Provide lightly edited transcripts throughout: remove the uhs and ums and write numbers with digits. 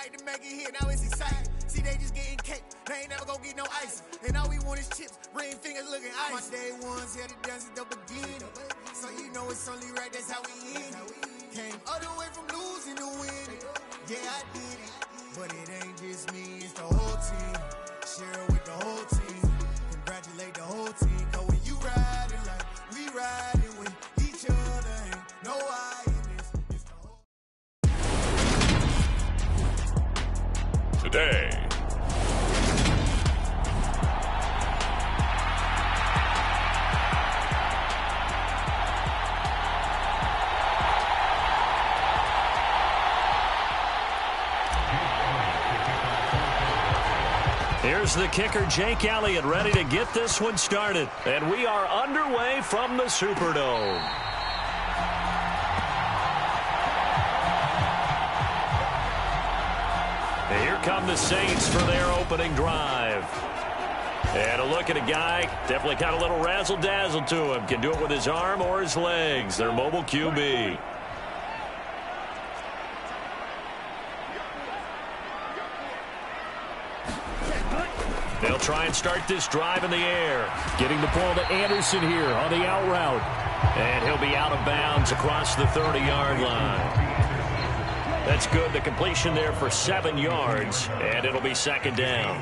fight to make it here, now it's exciting. See, they just getting cake, they ain't never gonna get no ice. And all we want is chips, ring fingers looking ice. My day ones here to dance at the beginning. So you know it's only right, that's how we end it. Came all the way from losing to winning. Yeah, I did it, but it ain't just me, it's the whole team. Share it with the whole team. Congratulate the whole team. Cause when you riding like we riding with each other, ain't no I in this. It's the whole. Today. Here's the kicker, Jake Elliott, ready to get this one started. And we are underway from the Superdome. And here come the Saints for their opening drive. And a look at a guy, definitely got a little razzle-dazzle to him. Can do it with his arm or his legs. Their mobile QB. They'll try and start this drive in the air. Getting the ball to Anderson here on the out route. And he'll be out of bounds across the 30-yard line. That's good. The completion there for 7 yards. And it'll be second down.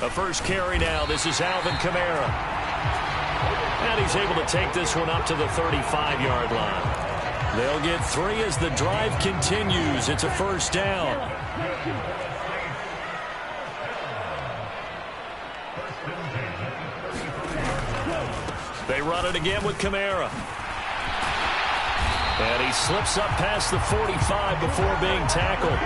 A first carry now. This is Alvin Kamara. And he's able to take this one up to the 35-yard line. They'll get 3 as the drive continues. It's a first down. They run it again with Kamara. And he slips up past the 45 before being tackled.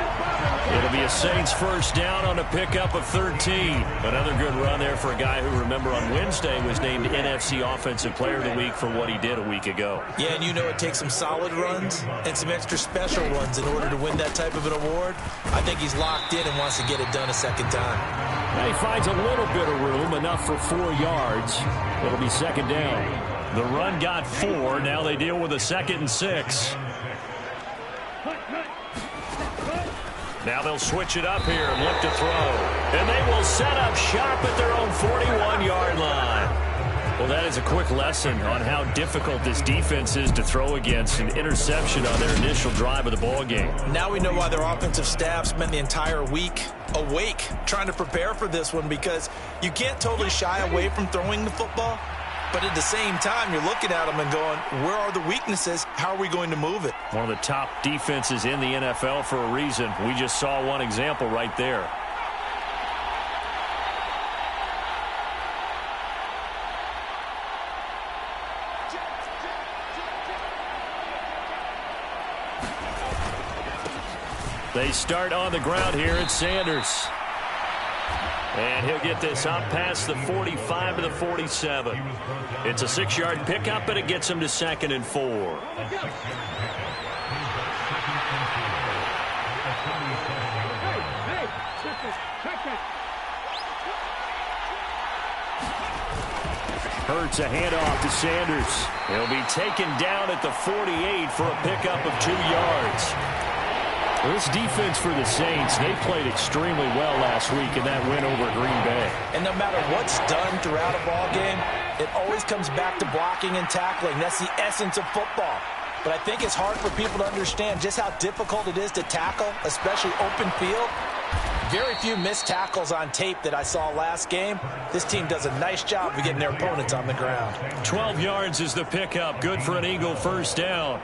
It'll be a Saints first down on a pickup of 13. Another good run there for a guy who, remember, on Wednesday was named NFC Offensive Player of the Week for what he did a week ago. Yeah, and you know it takes some solid runs and some extra special runs in order to win that type of an award. I think he's locked in and wants to get it done a second time. Now he finds a little bit of room, enough for 4 yards. It'll be second down. The run got 4. Now they deal with a 2nd and 6. Now they'll switch it up here and look to throw. And they will set up shop at their own 41-yard line. Well, that is a quick lesson on how difficult this defense is to throw against. An interception on their initial drive of the ballgame. Now we know why their offensive staff spent the entire week awake trying to prepare for this one, because you can't totally shy away from throwing the football. But at the same time, you're looking at them and going, where are the weaknesses? How are we going to move it? One of the top defenses in the NFL for a reason. We just saw one example right there. They start on the ground here. It's Sanders. And he'll get this up past the 45 to the 47. It's a 6-yard pickup, and it gets him to 2nd and 4. Hurts a handoff to Sanders. He'll be taken down at the 48 for a pickup of 2 yards. This defense for the Saints, they played extremely well last week in that win over Green Bay. And no matter what's done throughout a ball game, it always comes back to blocking and tackling. That's the essence of football. But I think it's hard for people to understand just how difficult it is to tackle, especially open field. Very few missed tackles on tape that I saw last game. This team does a nice job of getting their opponents on the ground. 12 yards is the pickup. Good for an Eagle first down.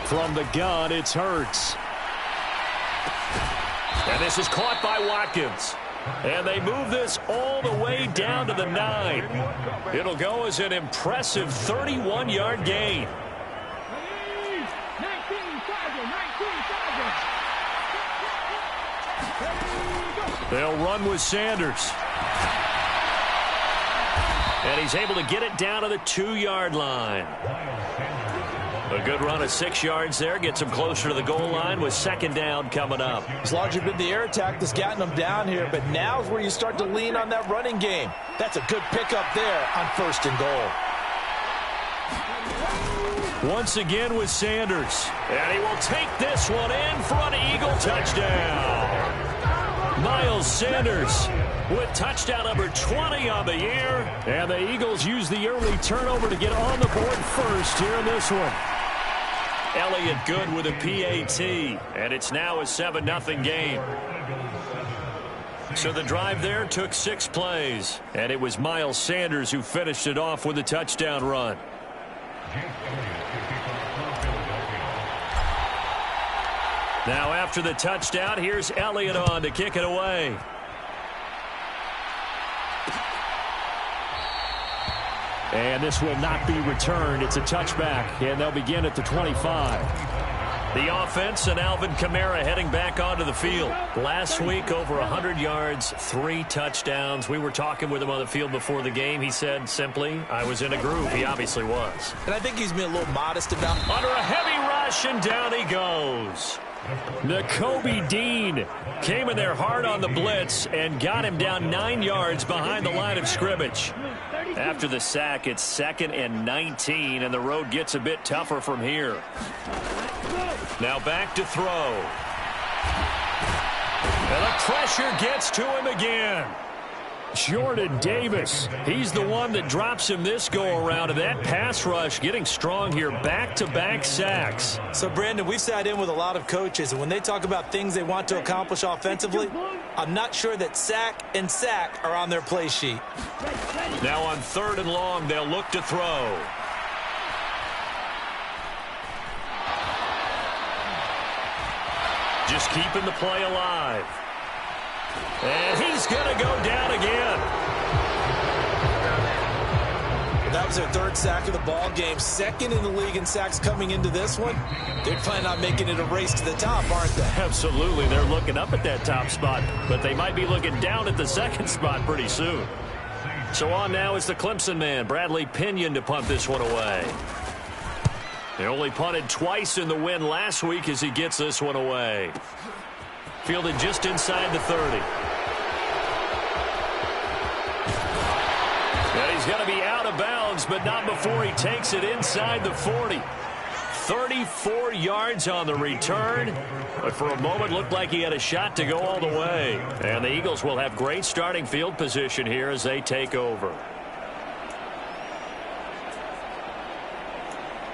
From the gun, it's Hurts. And this is caught by Watkins. And they move this all the way down to the 9. It'll go as an impressive 31-yard gain. They'll run with Sanders. And he's able to get it down to the 2-yard line. A good run of 6 yards there. Gets him closer to the goal line with second down coming up. It's largely been the air attack that's gotten them down here, but now is where you start to lean on that running game. That's a good pickup there on 1st and goal. Once again with Sanders. And he will take this one in for an Eagle touchdown. Miles Sanders with touchdown number 20 on the year. And the Eagles use the early turnover to get on the board first here in this one. Elliott good with a PAT. And it's now a 7-0 game. So the drive there took 6 plays. And it was Miles Sanders who finished it off with a touchdown run. Now after the touchdown, here's Elliott on to kick it away. And this will not be returned. It's a touchback, and they'll begin at the 25. The offense and Alvin Kamara heading back onto the field. Last week, over 100 yards, 3 touchdowns. We were talking with him on the field before the game. He said simply, I was in a groove. He obviously was. And I think he's been a little modest about it. Under a heavy rush, and down he goes. Nakobe Dean came in there hard on the blitz and got him down 9 yards behind the line of scrimmage. After the sack, it's 2nd and 19, and the road gets a bit tougher from here. Now back to throw. And the pressure gets to him again. Jordan Davis, he's the one that drops him this go-around, and that pass rush getting strong here, back-to-back sacks. So, Brandon, we've sat in with a lot of coaches, and when they talk about things they want to accomplish offensively, I'm not sure that sack and sack are on their play sheet. Now on 3rd and long, they'll look to throw. Just keeping the play alive. And he's going to go down again. That was their 3rd sack of the ball game. 2nd in the league in sacks coming into this one. They're planning on making it a race to the top, aren't they? Absolutely. They're looking up at that top spot, but they might be looking down at the 2nd spot pretty soon. So on now is the Clemson man, Bradley Pinion, to punt this one away. They only punted twice in the win last week as he gets this one away. Fielded just inside the 30. And he's going to be out of bounds, but not before he takes it inside the 40. 34 yards on the return, but for a moment looked like he had a shot to go all the way. And the Eagles will have great starting field position here as they take over.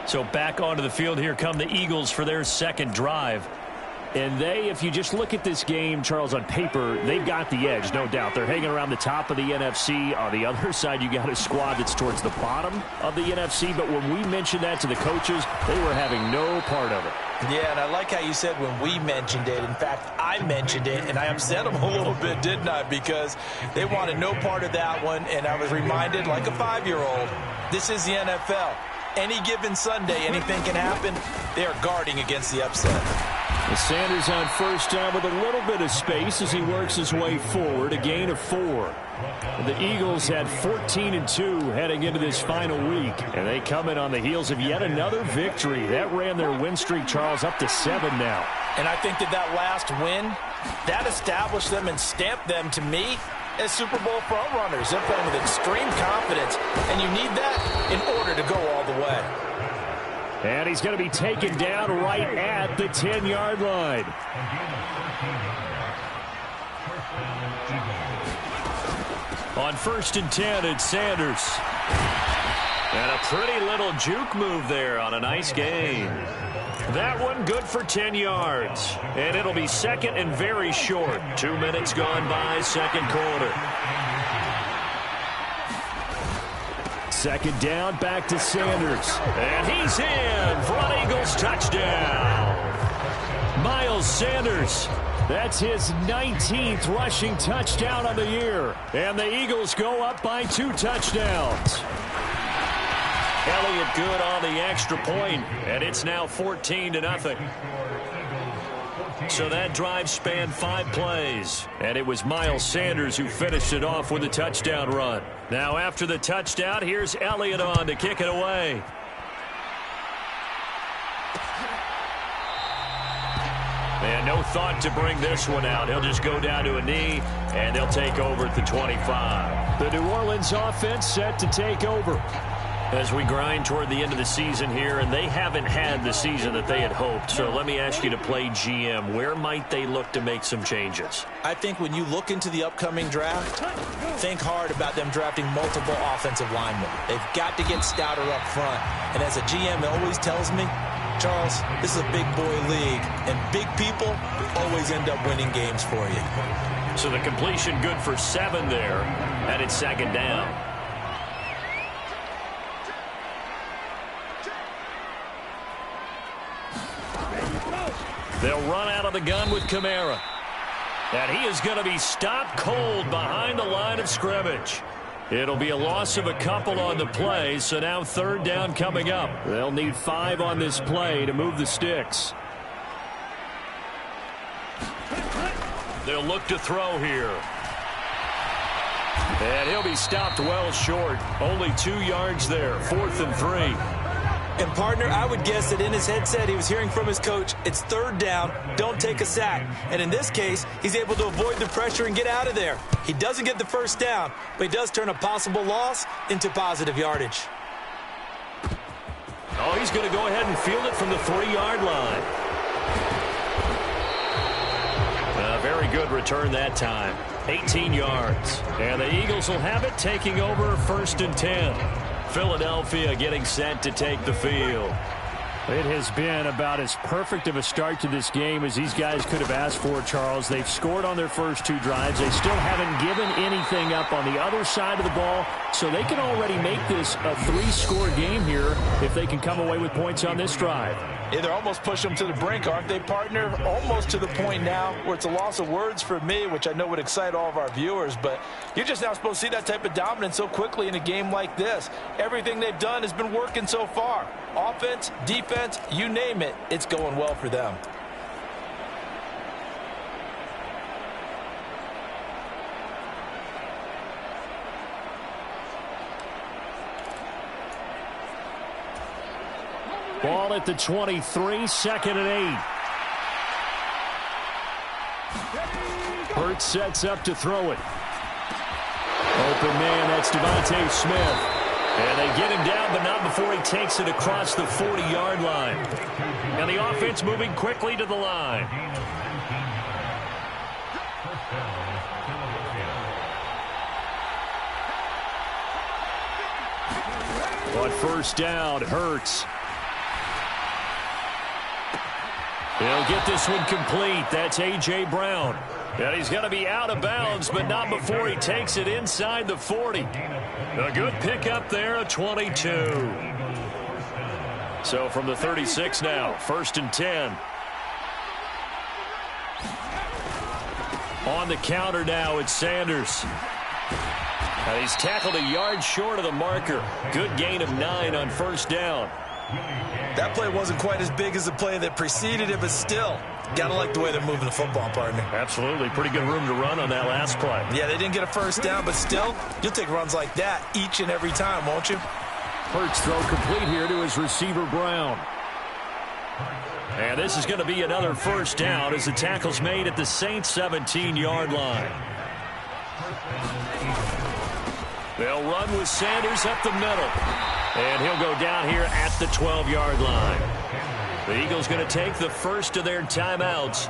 So back onto the field here come the Eagles for their 2nd drive. And they, if you just look at this game, Charles, on paper, they've got the edge, no doubt. They're hanging around the top of the NFC. On the other side, you got a squad that's towards the bottom of the NFC. But when we mentioned that to the coaches, they were having no part of it. Yeah, and I like how you said when we mentioned it. In fact, I mentioned it, and I upset them a little bit, didn't I? Because they wanted no part of that one, and I was reminded, like a 5-year-old, this is the NFL. Any given Sunday, anything can happen. They are guarding against the upset. Sanders on 1st down with a little bit of space as he works his way forward, a gain of 4. The Eagles had 14-2 heading into this final week, and they come in on the heels of yet another victory. That ran their win streak, Charles, up to 7 now. And I think that last win, that established them and stamped them, to me, as Super Bowl frontrunners. They're playing with extreme confidence, and you need that in order to go all the way. And he's going to be taken down right at the 10-yard line. On 1st and 10, it's Sanders. And a pretty little juke move there on a nice gain. That one good for 10 yards. And it'll be 2nd and very short. 2 minutes gone by, 2nd quarter. 2nd down, back to Sanders. And he's in for an Eagles touchdown. Miles Sanders. That's his 19th rushing touchdown of the year. And the Eagles go up by 2 touchdowns. Elliott good on the extra point, and it's now 14-0. So that drive spanned 5 plays, and it was Miles Sanders who finished it off with a touchdown run. Now after the touchdown, here's Elliott on to kick it away. thought to bring this one out. He'll just go down to a knee, and they'll take over at the 25. The New Orleans offense set to take over. As we grind toward the end of the season here, and they haven't had the season that they had hoped. So let me ask you to play GM. Where might they look to make some changes? I think when you look into the upcoming draft, think hard about them drafting multiple offensive linemen. They've got to get stouter up front. And as a GM, it always tells me, Charles, this is a big boy league, and big people always end up winning games for you. So the completion good for 7 there, and it's second down. They'll run out of the gun with Kamara. And he is going to be stopped cold behind the line of scrimmage. It'll be a loss of a couple on the play, so now third down coming up. They'll need 5 on this play to move the sticks. They'll look to throw here. And he'll be stopped well short. Only 2 yards there, 4th and 3. And, partner, I would guess that in his headset he was hearing from his coach, it's third down, don't take a sack. And in this case, he's able to avoid the pressure and get out of there. He doesn't get the first down, but he does turn a possible loss into positive yardage. Oh, he's going to go ahead and field it from the 3-yard line. A very good return that time. 18 yards. And the Eagles will have it, taking over 1st and 10. Philadelphia getting set to take the field. It has been about as perfect of a start to this game as these guys could have asked for, Charles. They've scored on their first 2 drives. They still haven't given anything up on the other side of the ball, so they can already make this a 3-score game here if they can come away with points on this drive. Yeah, they're almost pushing them to the brink, aren't they, partner? Almost to the point now where it's a loss of words for me, which I know would excite all of our viewers, but you're just now supposed to see that type of dominance so quickly in a game like this. Everything they've done has been working so far. Offense, defense, you name it, it's going well for them. Ball at the 23, 2nd and 8. Hurts sets up to throw it. Open man, that's Devontae Smith. And they get him down, but not before he takes it across the 40-yard line. And the offense moving quickly to the line. But first down, Hurts. He'll get this one complete. That's A.J. Brown. And he's going to be out of bounds, but not before he takes it inside the 40. A good pickup there, a 22. So from the 36 now, 1st and 10. On the counter now, it's Sanders. And he's tackled a yard short of the marker. Good gain of 9 on first down. That play wasn't quite as big as the play that preceded it, but still, gotta like the way they're moving the football, partner. Absolutely. Pretty good room to run on that last play. Yeah, they didn't get a first down, but still, you'll take runs like that each and every time, won't you? Hurts throw complete here to his receiver, Brown. And this is going to be another first down as the tackle's made at the Saints' 17-yard line. They'll run with Sanders up the middle. And he'll go down here at the 12-yard line. The Eagles going to take the first of their timeouts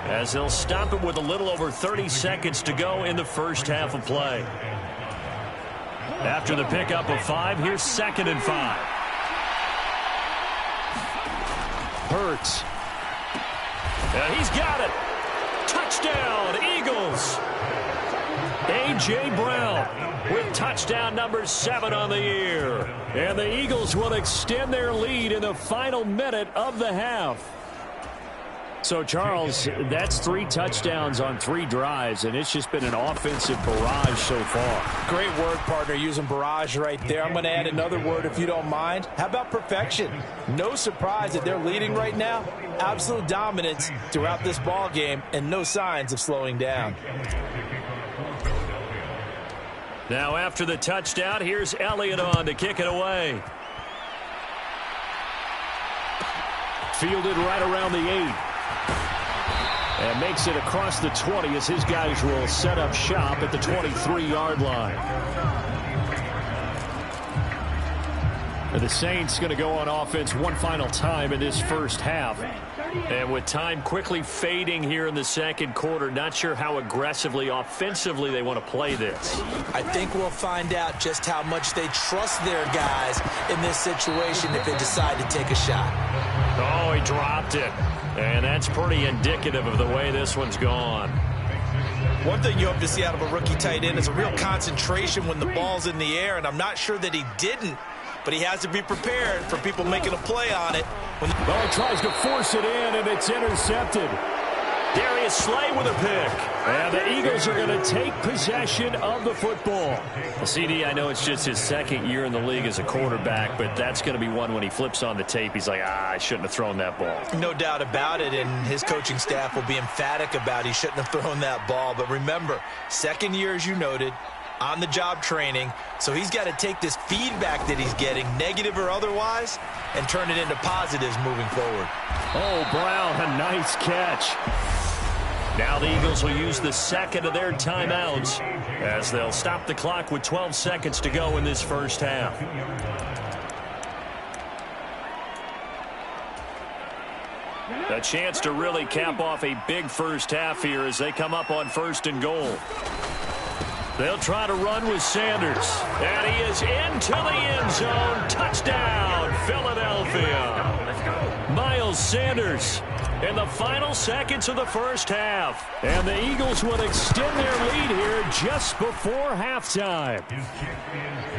as they'll stop it with a little over 30 seconds to go in the first half of play. After the pickup of 5, here's 2nd and 5. Hurts. And he's got it. Touchdown, Eagles. A.J. Brown with touchdown number 7 on the year. And the Eagles will extend their lead in the final minute of the half. So, Charles, that's 3 touchdowns on 3 drives, and it's just been an offensive barrage so far. Great word, partner, using barrage right there. I'm going to add another word if you don't mind. How about perfection? No surprise that they're leading right now. Absolute dominance throughout this ball game and no signs of slowing down. Now after the touchdown, here's Elliott on to kick it away. Fielded right around the 8. And makes it across the 20 as his guys will set up shop at the 23-yard line. And the Saints going to go on offense one final time in this first half. And with time quickly fading here in the second quarter, not sure how aggressively, offensively they want to play this. I think we'll find out just how much they trust their guys in this situation if they decide to take a shot. Oh, he dropped it. And that's pretty indicative of the way this one's gone. One thing you hope to see out of a rookie tight end is a real concentration when the ball's in the air, and I'm not sure that he didn't, but he has to be prepared for people making a play on it. Well, he tries to force it in, and it's intercepted. Darius Slay with a pick. And the Eagles are going to take possession of the football. Well, CD, I know it's just his second year in the league as a quarterback, but that's going to be one when he flips on the tape. He's like, I shouldn't have thrown that ball. No doubt about it, and his coaching staff will be emphatic about he shouldn't have thrown that ball. But remember, second year, as you noted, on-the-job training, so he's got to take this feedback that he's getting, negative or otherwise, and turn it into positives moving forward. Oh, Brown, a nice catch. Now the Eagles will use the second of their timeouts as they'll stop the clock with 12 seconds to go in this first half. A chance to really cap off a big first half here as they come up on 1st and goal. They'll try to run with Sanders. And he is into the end zone. Touchdown, Philadelphia. Miles Sanders in the final seconds of the first half. And the Eagles would extend their lead here just before halftime.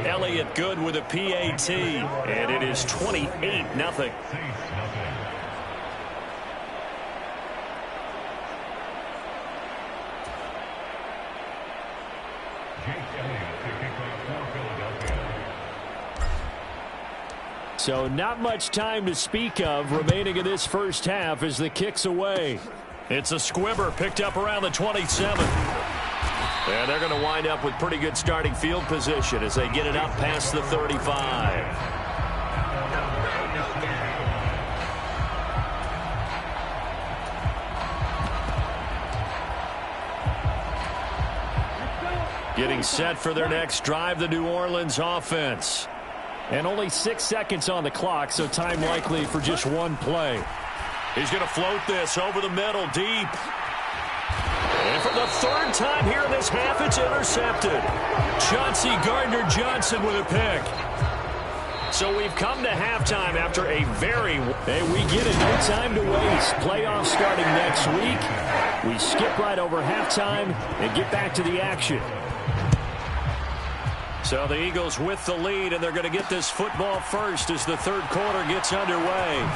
Elliott Good with a PAT. And it is 28-0. So not much time to speak of remaining in this first half as the kick's away. It's a squibber picked up around the 27. And they're going to wind up with pretty good starting field position as they get it up past the 35. Getting set for their next drive, the New Orleans offense. And only 6 seconds on the clock, so time likely for just one play. He's going to float this over the middle, deep. And for the third time here in this half, it's intercepted. Chauncey Gardner-Johnson with a pick. So we've come to halftime after a very... Hey, we get it. No time to waste. Playoffs starting next week. We skip right over halftime and get back to the action. So the Eagles with the lead, and they're going to get this football first as the third quarter gets underway.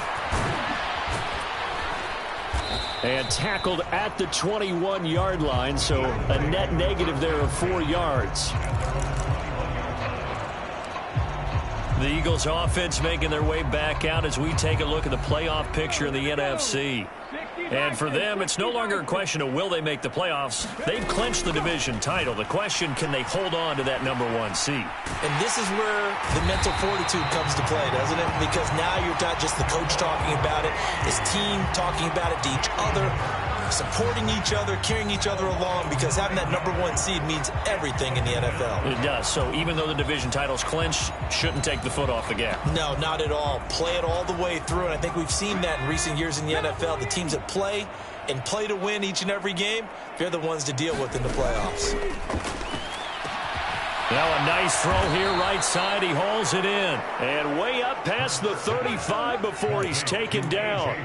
And tackled at the 21-yard line, so a net negative there of 4 yards. The Eagles offense making their way back out as we take a look at the playoff picture in the NFC. And for them, it's no longer a question of will they make the playoffs. They've clinched the division title. The question, can they hold on to that #1 seed? And this is where the mental fortitude comes to play, doesn't it? Because now you're not just the coach talking about it, his team talking about it to each other, supporting each other, carrying each other along, because having that #1 seed means everything in the NFL. It does. So even though the division title's clinched, shouldn't take the foot off the gas. No, not at all. Play it all the way through, and I think we've seen that in recent years in the NFL. The teams that play and play to win each and every game, they're the ones to deal with in the playoffs. Now a nice throw here right side. He hauls it in. And way up past the 35 before he's taken down.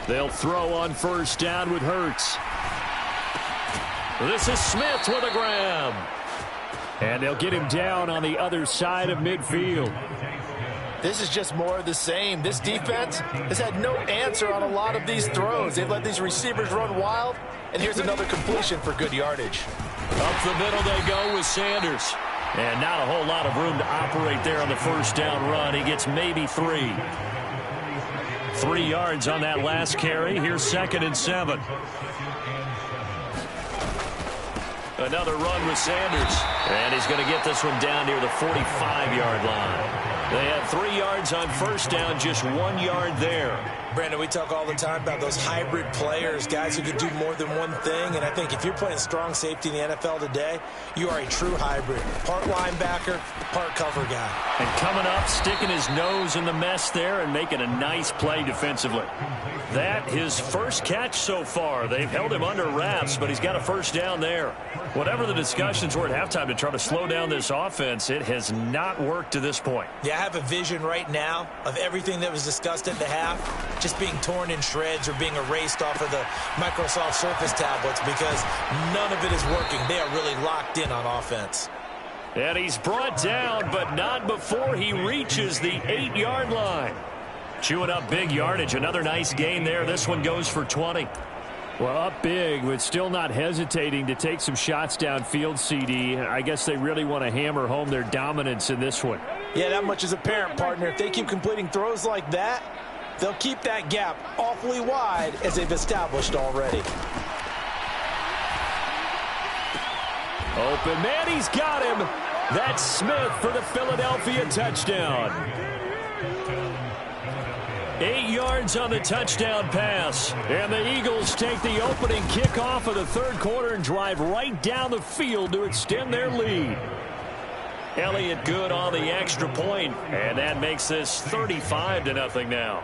They'll throw on first down with Hurts. This is Smith with a grab. And they'll get him down on the other side of midfield. This is just more of the same. This defense has had no answer on a lot of these throws. They've let these receivers run wild, and here's another completion for good yardage. Up the middle they go with Sanders. And not a whole lot of room to operate there on the first down run. He gets maybe 3. 3 yards on that last carry. Here's 2nd and 7. Another run with Sanders. And he's going to get this one down near the 45-yard line. They had 3 yards on first down, just 1 yard there. Brandon, we talk all the time about those hybrid players, guys who can do more than one thing. And I think if you're playing strong safety in the NFL today, you are a true hybrid. Part linebacker, part cover guy. And coming up, sticking his nose in the mess there and making a nice play defensively. That his first catch so far. They've held him under wraps, but he's got a first down there. Whatever the discussions were at halftime to try to slow down this offense, it has not worked to this point. Yeah, I have a vision right now of everything that was discussed at the half just being torn in shreds or being erased off of the Microsoft Surface tablets because none of it is working. They are really locked in on offense. And he's brought down, but not before he reaches the 8-yard line. Chewing up big yardage. Another nice gain there. This one goes for 20. Well, up big, but still not hesitating to take some shots downfield, CD. I guess they really want to hammer home their dominance in this one. Yeah, that much is apparent, partner. If they keep completing throws like that, they'll keep that gap awfully wide as they've established already. Open man, he's got him. That's Smith for the Philadelphia touchdown. 8 yards on the touchdown pass. And the Eagles take the opening kickoff of the third quarter and drive right down the field to extend their lead. Elliott good on the extra point, and that makes this 35-0 now.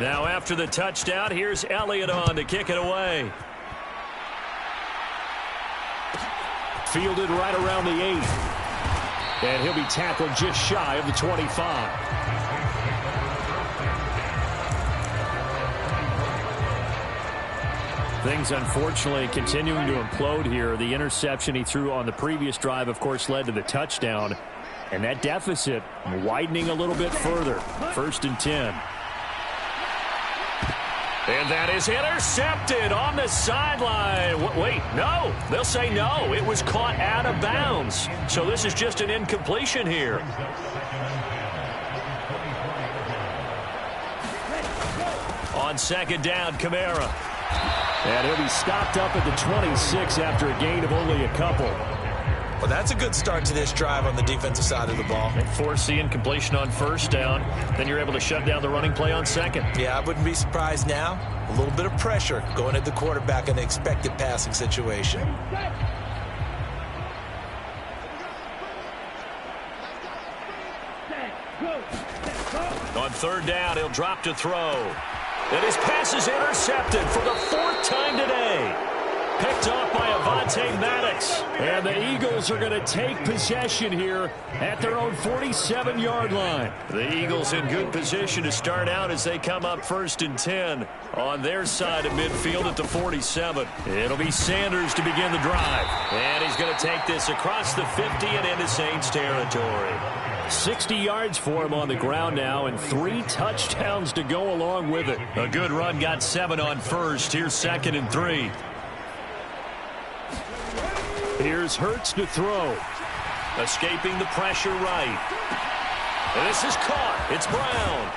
Now after the touchdown, here's Elliott on to kick it away. Fielded right around the 8. And he'll be tackled just shy of the 25. Things, unfortunately, continuing to implode here. The interception he threw on the previous drive, of course, led to the touchdown. And that deficit widening a little bit further. 1st and 10. And that is intercepted on the sideline. Wait, no. They'll say no. It was caught out of bounds. So this is just an incompletion here. On 2nd down, Kamara. And he'll be stopped up at the 26 after a gain of only a couple. Well, that's a good start to this drive on the defensive side of the ball. And force the incompletion on 1st down. Then you're able to shut down the running play on 2nd. Yeah, I wouldn't be surprised now. A little bit of pressure going at the quarterback in an expected passing situation. On 3rd down, he'll drop to throw. And his pass is intercepted for the 4th time today. Picked off by Avonte Maddox. And the Eagles are going to take possession here at their own 47-yard line. The Eagles in good position to start out as they come up 1st and 10 on their side of midfield at the 47. It'll be Sanders to begin the drive. And he's going to take this across the 50 and into Saints territory. 60 yards for him on the ground now and 3 touchdowns to go along with it. A good run, got 7 on 1st. Here's 2nd and 3. Here's Hurts to throw. Escaping the pressure right. And this is caught. It's Brown.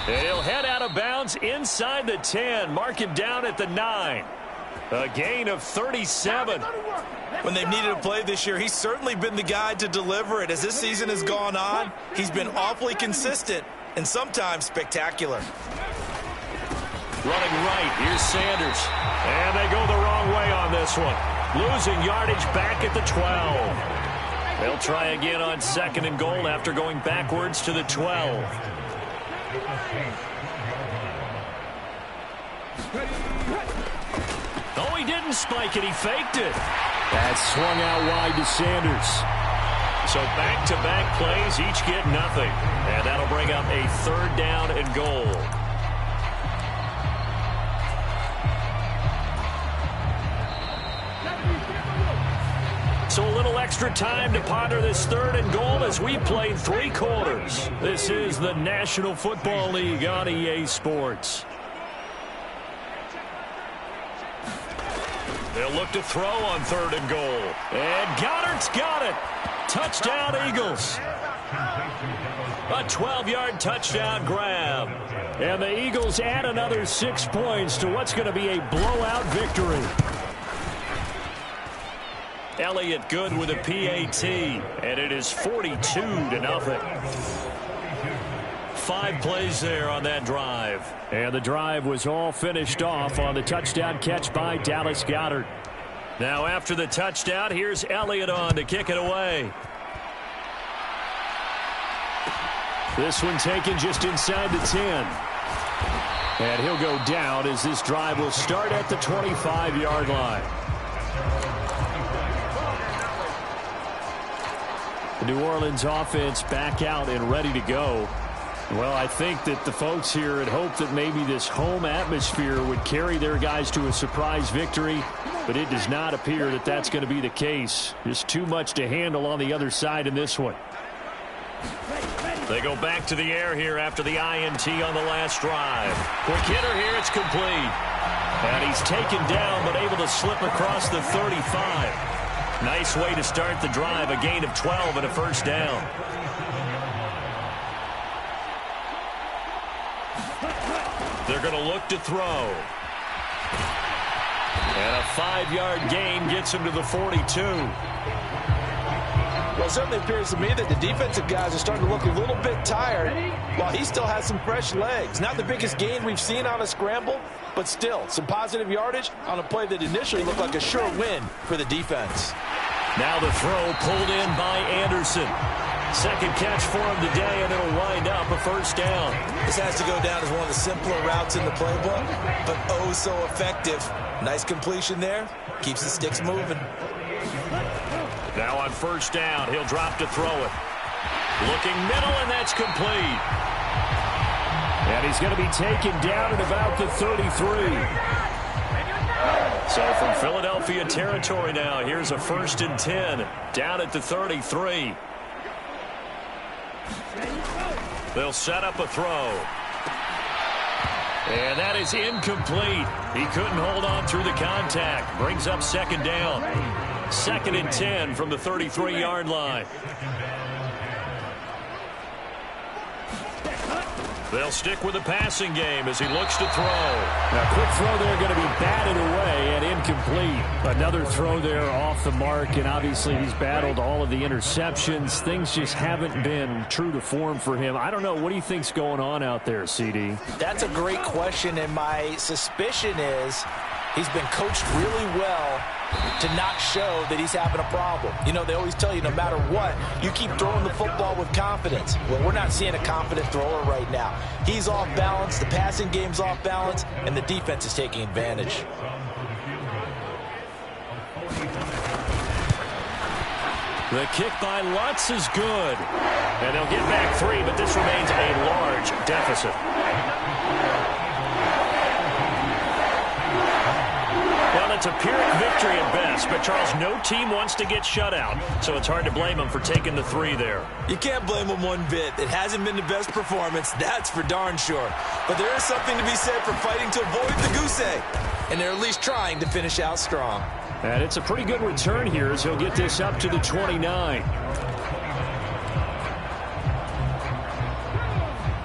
And he'll head out of bounds inside the 10. Mark him down at the 9. A gain of 37. When they've needed a play this year, he's certainly been the guy to deliver it. As this season has gone on, he's been awfully consistent and sometimes spectacular. Running right, here's Sanders. And they go the wrong way on this one. Losing yardage back at the 12. They'll try again on 2nd and goal after going backwards to the 12. Oh, he didn't spike it. He faked it. That swung out wide to Sanders. So back-to-back plays, each get nothing. And that'll bring up a 3rd down and goal. So a little extra time to ponder this 3rd and goal as we played 3 quarters. This is the National Football League on EA Sports. They'll look to throw on 3rd and goal. And Goddard's got it. Touchdown, Eagles. A 12-yard touchdown grab. And the Eagles add another 6 points to what's going to be a blowout victory. Elliott good with a PAT, and it is 42-0. 5 plays there on that drive. And the drive was all finished off on the touchdown catch by Dallas Goedert. Now after the touchdown, here's Elliott on to kick it away. This one taken just inside the 10. And he'll go down as this drive will start at the 25-yard line. The New Orleans offense back out and ready to go. Well, I think that the folks here had hoped that maybe this home atmosphere would carry their guys to a surprise victory, but it does not appear that that's going to be the case. Just too much to handle on the other side in this one. They go back to the air here after the INT on the last drive. Quick hitter here, it's complete. And he's taken down but able to slip across the 35. Nice way to start the drive, a gain of 12 and a first down. They're going to look to throw. And a 5-yard gain gets him to the 42. Well, it certainly appears to me that the defensive guys are starting to look a little bit tired while he still has some fresh legs. Not the biggest gain we've seen on a scramble, but still some positive yardage on a play that initially looked like a sure win for the defense. Now the throw pulled in by Anderson. Second catch for him today, and it'll wind up a first down. This has to go down as one of the simpler routes in the playbook, but oh so effective. Nice completion there. Keeps the sticks moving. Now on first down, he'll drop to throw it. Looking middle, and that's complete. And he's going to be taken down at about the 33. So from Philadelphia territory now, here's a 1st and 10 down at the 33. They'll set up a throw. And that is incomplete. He couldn't hold on through the contact. Brings up second down. 2nd and 10 from the 33-yard line. They'll stick with the passing game as he looks to throw. Now, quick throw there going to be batted away and incomplete. Another throw there off the mark, and obviously he's battled all of the interceptions. Things just haven't been true to form for him. I don't know. What do you think's going on out there, CD? That's a great question, and my suspicion is he's been coached really well to not show that he's having a problem. You know, they always tell you no matter what, you keep throwing the football with confidence. Well, we're not seeing a confident thrower right now. He's off balance, the passing game's off balance, and the defense is taking advantage. The kick by Lutz is good. And they'll get back 3, but this remains a large deficit. Well, it's a Pyrrhic victory at best, but Charles, no team wants to get shut out, so it's hard to blame them for taking the 3 there. You can't blame them one bit. It hasn't been the best performance, that's for darn sure. But there is something to be said for fighting to avoid the goose egg, and they're at least trying to finish out strong. And it's a pretty good return here as he'll get this up to the 29.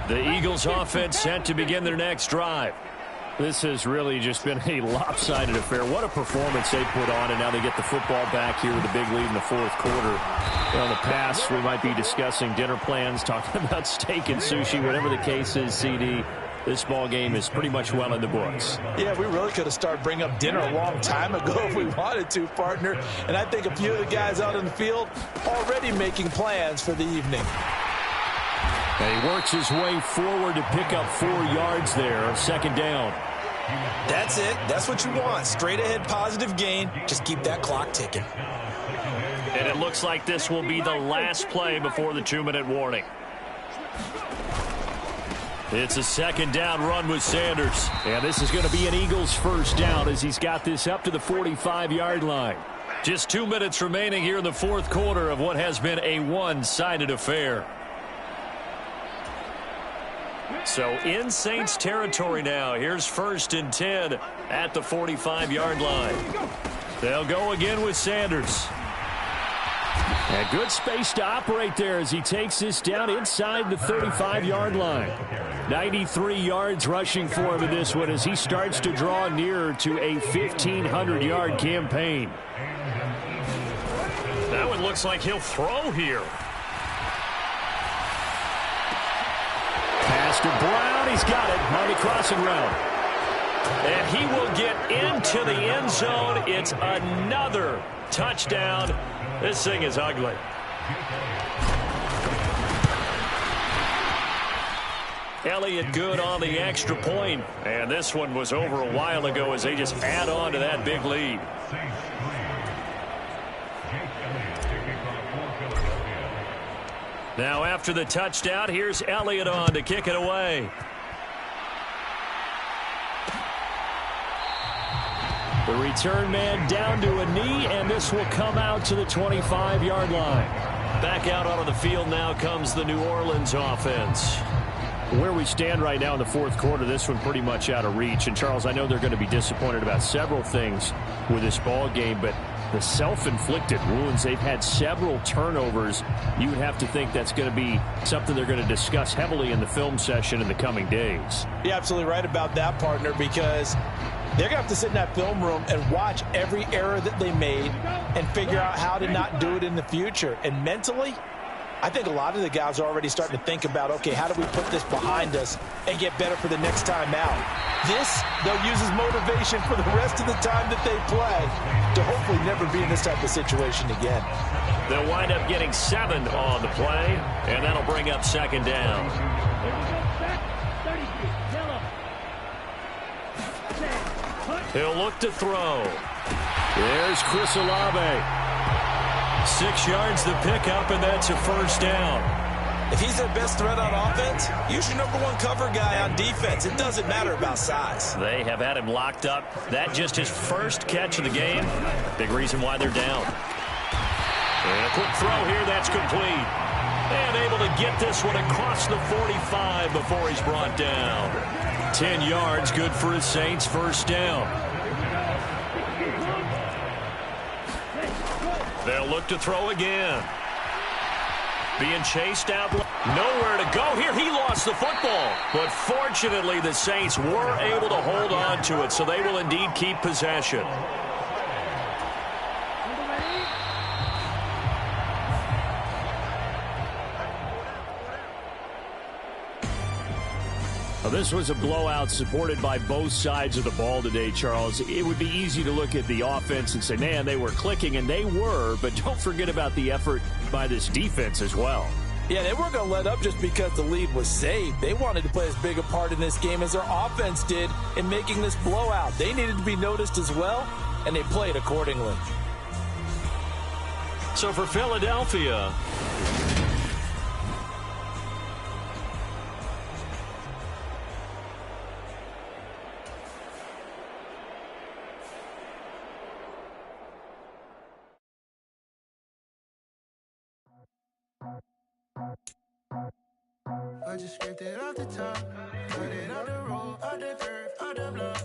The Eagles offense set to begin their next drive. This has really just been a lopsided affair. What a performance they put on, and now they get the football back here with a big lead in the 4th quarter. In the past, we might be discussing dinner plans, talking about steak and sushi, whatever the case is, CD. This ball game is pretty much well in the books. Yeah, we really could have started bringing up dinner a long time ago if we wanted to, partner. And I think a few of the guys out in the field already making plans for the evening. And he works his way forward to pick up 4 yards there, 2nd down. That's it. That's what you want. Straight ahead positive gain. Just keep that clock ticking. And it looks like this will be the last play before the 2-minute warning. It's a 2nd down run with Sanders. And this is going to be an Eagles first down as he's got this up to the 45-yard line. Just 2 minutes remaining here in the 4th quarter of what has been a one-sided affair. So in Saints territory now. Here's 1st and 10 at the 45-yard line. They'll go again with Sanders. And good space to operate there as he takes this down inside the 35-yard line. 93 yards rushing for him in this one as he starts to draw nearer to a 1,500-yard campaign. That one looks like he'll throw here. Pass to Brown. He's got it on the crossing route. And he will get into the end zone. It's another touchdown. This thing is ugly. Elliott good on the extra point. And this one was over a while ago as they just add on to that big lead. Now after the touchdown, here's Elliott on to kick it away. The return man down to a knee, and this will come out to the 25-yard line. Back out onto the field now comes the New Orleans offense. Where we stand right now in the fourth quarter, this one pretty much out of reach. And, Charles, I know they're going to be disappointed about several things with this ball game, but the self-inflicted wounds, they've had several turnovers. You would have to think that's going to be something they're going to discuss heavily in the film session in the coming days. You're absolutely right about that, partner, because they're going to have to sit in that film room and watch every error that they made and figure out how to not do it in the future. And mentally, I think a lot of the guys are already starting to think about, okay, how do we put this behind us and get better for the next time out? This, they'll use as motivation for the rest of the time that they play to hopefully never be in this type of situation again. They'll wind up getting 7 on the play, and that'll bring up second down. He'll look to throw. There's Chris Olave. 6 yards the pickup, and that's a first down. If he's their best threat on offense, use your #1 cover guy on defense. It doesn't matter about size. They have had him locked up. That just his first catch of the game. Big reason why they're down. And a quick throw here, that's complete. And able to get this one across the 45 before he's brought down. 10 yards, good for his Saints, first down. They'll look to throw again. Being chased out. Nowhere to go here. He lost the football. But fortunately, the Saints were able to hold on to it, so they will indeed keep possession. Well, this was a blowout supported by both sides of the ball today, Charles. It would be easy to look at the offense and say, man, they were clicking, and they were, but don't forget about the effort by this defense as well. Yeah, they weren't going to let up just because the lead was saved. They wanted to play as big a part in this game as their offense did in making this blowout. They needed to be noticed as well, and they played accordingly. So for Philadelphia, I just scraped it off the top, cut it off the road, off the curve, off the block.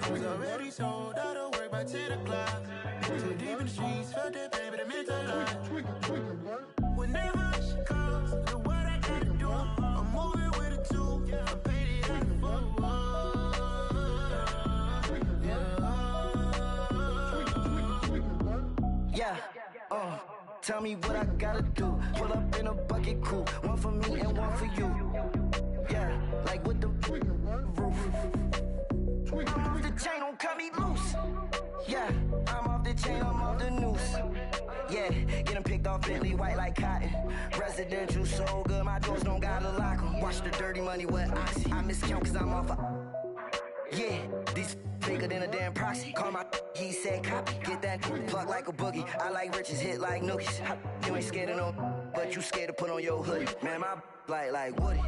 I was already sold out of work by 10 o'clock. Too deep in the streets, felt that pain, but it meant a lot. When they rush calls, look what I gotta do. I'm moving with a 2, I paid it at the tell me what I gotta do. Pull up in a bucket crew, one for me and one for you. Yeah, like with the roof. I'm off the chain, don't cut me loose. Yeah, I'm off the chain, I'm off the noose. Yeah, getting picked off Bentley white like cotton. Residential so good, my doors don't gotta lock 'em. Watch the dirty money with Oxy. I miscount cause I'm off yeah, these bigger than a damn proxy. Call my he said copy. Get that plug like a boogie. I like riches, hit like nookies. You ain't scared of no, but you scared to put on your hoodie. Man, my like Woody.